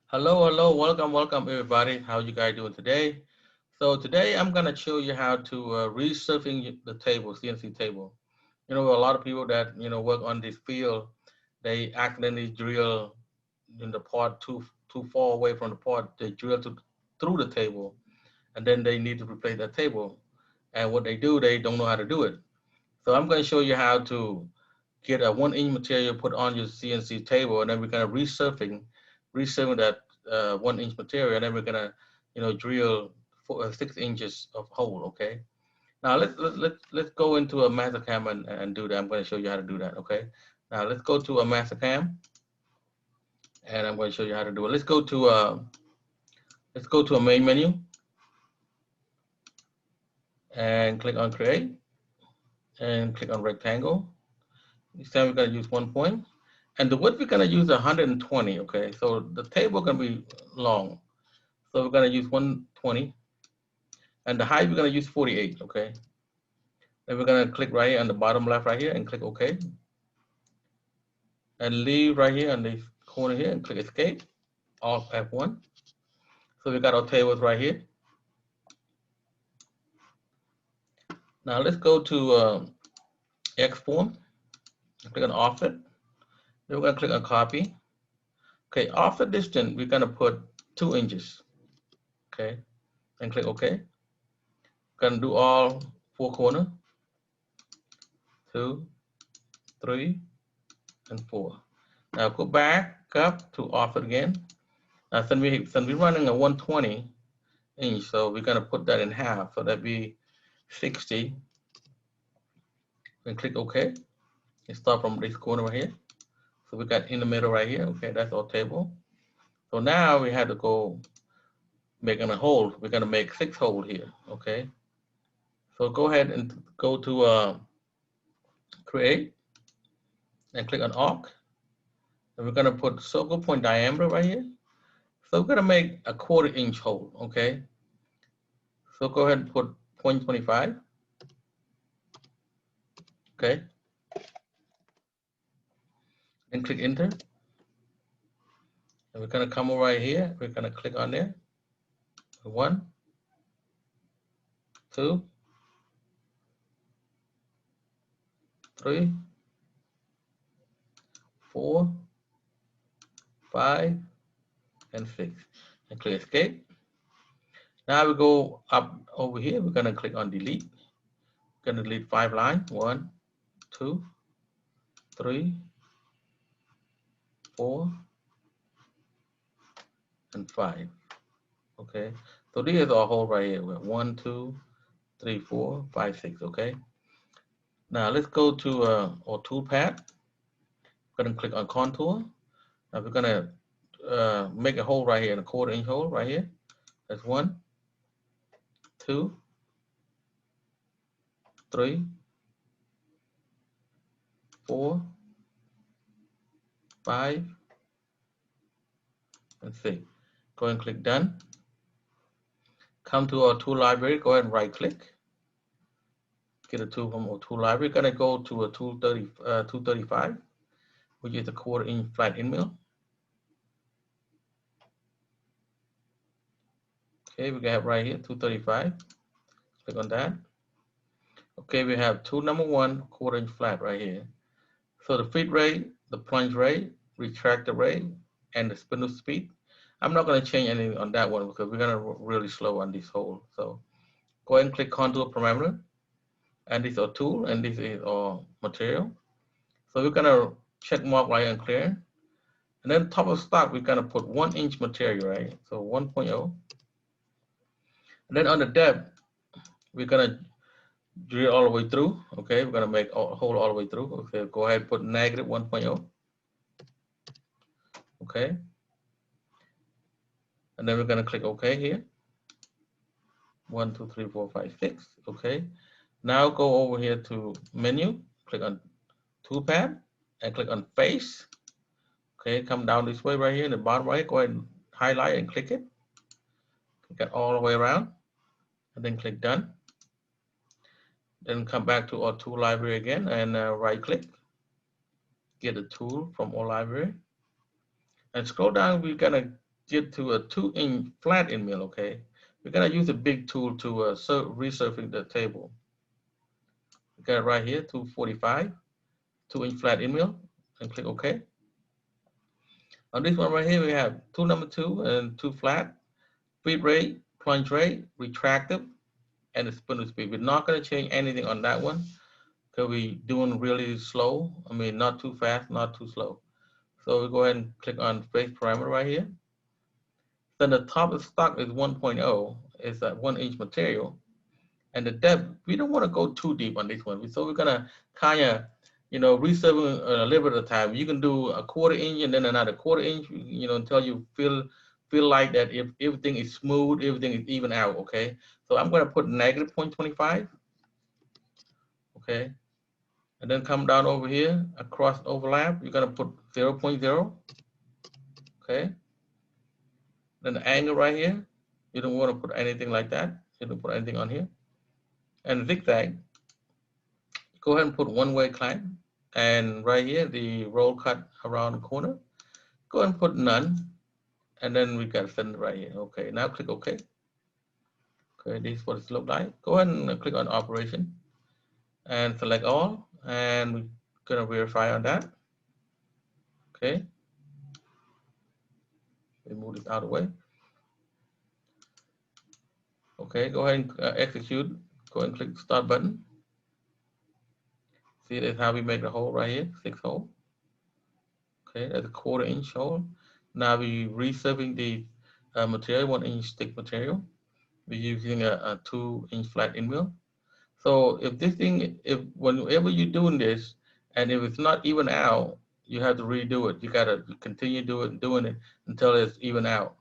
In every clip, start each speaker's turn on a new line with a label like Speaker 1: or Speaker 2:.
Speaker 1: Hello, hello, welcome everybody. How you guys doing today? So today I'm gonna show you how to resurfacing the table, CNC table. You know, a lot of people that work on this field, they accidentally drill in the part too far away from the part. They drill through the table, and then they need to replace that table. And what they do, they don't know how to do it. So I'm gonna show you how to get a 1 inch material put on your CNC table, and then we're gonna resurfacing that 1 inch material, and then we're gonna, drill 6 inches of hole. Okay. Now let's go into a Mastercam and do that. I'm gonna show you how to do that. Okay. Now let's go to a Mastercam, and I'm gonna show you how to do it. Let's go to a main menu and click on create and click on rectangle. This time we're gonna use 1 point. And the width we're gonna use 120, okay? So the table gonna be long. So we're gonna use 120. And the height we're gonna use 48, okay? Then we're gonna click right here on the bottom left right here and click OK. And leave right here on the corner here and click escape, Alt F1. So we got our tables right here. Now let's go to export, click on offset. Then we're gonna click on copy. Okay, offset distance, we're gonna put 2 inches, okay? And click OK. Gonna do all 4 corners, 2, 3, and 4. Now go back up to offset again. Now since we're running a 120 inch, so we're gonna put that in half, so that'd be 60. And click OK. And start from this corner right here. So we got in the middle right here. Okay, that's our table. So now we have to go making a hole. We're gonna make 6 holes here. Okay. So go ahead and go to create and click on arc. And we're gonna put circle point diameter right here. So we're gonna make a 1/4 inch hole. Okay. So go ahead and put 0.25. Okay. Then click enter. And we're gonna come over right here. We're gonna click on there. 1, 2, 3, 4, 5, and 6. And click escape. Now we go up over here. We're gonna click on delete. We're gonna delete 5 lines. 1, 2, 3, 4, and 5. Okay. So this is our hole right here. We're 1, 2, 3, 4, 5, 6. Okay. Now let's go to our toolpath. We're gonna click on contour. Now we're gonna make a hole right here, a 1/4 inch hole right here. That's 1, 2, 3, 4, 5, and 6. Go ahead and click done. Come to our tool library. Go ahead and right click. Get a tool from our tool library. We're gonna go to a 235, which is a 1/4 inch flat end mill. Okay, we have right here 235. Click on that. Okay, we have tool number 1, 1/4 inch flat right here. So the feed rate, the plunge rate, retractor rate, and the spindle speed. I'm not going to change anything on that one because we're going to really slow on this hole. So go ahead and click contour parameter. And this is our tool, and this is our material. So we're going to check mark right and clear. And then top of stock, we're going to put 1 inch material, right? So 1.0. And then on the depth, we're going to drill all the way through. Okay, we're going to make a hole all the way through. Okay, go ahead and put negative 1.0. Okay. And then we're going to click OK here. 1, 2, 3, 4, 5, 6. Okay. Now go over here to menu, click on toolpath, and click on face. Okay, come down this way right here in the bottom right. Go ahead and highlight and click it. Click it all the way around, and then click done. Then come back to our tool library again and right click. Get a tool from our library. And scroll down, we're gonna get to a 2-inch flat end mill, okay? We're gonna use a big tool to resurfacing the table. We got it right here, 245, 2-inch flat end mill, and click OK. On this one right here, we have tool number 2 and 2 flat, feed rate, plunge rate, retractive, and the spindle speed. We're not gonna change anything on that one because we're doing really slow. I mean, not too fast, not too slow. So we go ahead and click on face parameter right here. Then the top of stock is 1.0, it's a 1-inch material. And the depth, we don't want to go too deep on this one. So we're gonna kind of, resurfacing a little bit at a time. You can do a 1/4 inch and then another 1/4 inch, until you feel like that if everything is smooth, everything is even out, okay? So I'm gonna put negative 0.25, okay? And then come down over here, across overlap, you're gonna put 0.0, okay? Then the angle right here, you don't want to put anything like that. You don't put anything on here. And zigzag, go ahead and put one-way climb. And right here, the roll cut around the corner, go ahead and put none. And then we got send right here. Okay, now click OK. Okay, this is what it looks like. Go ahead and click on operation and select all. And we're gonna verify on that. Okay. We move this out of the way. Okay, go ahead and execute. Go ahead and click the start button. See, that's how we make the hole right here, 6 hole. Okay, that's a 1/4 inch hole. Now we resurfacing the material, 1-inch thick material. We're using a 2-inch flat end mill. So if this thing, if whenever you're doing this, and if it's not even out, you have to redo it. You gotta continue doing it until it's even out.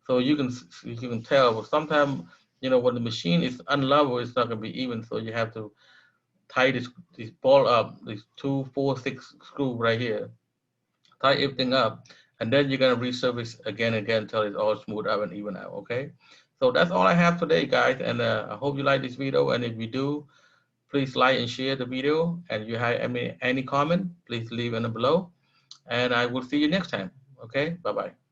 Speaker 1: So you can tell. But sometimes, when the machine is unlevel, it's not gonna be even. So you have to tie this ball up, these 2, 4, 6 screw right here. Tie everything up, and then you're gonna resurface again and again until it's all smooth out and even out. Okay. So that's all I have today, guys, and I hope you like this video. And if you do, please like and share the video. And if you have any comment, please leave it below. And I will see you next time. Okay, bye-bye.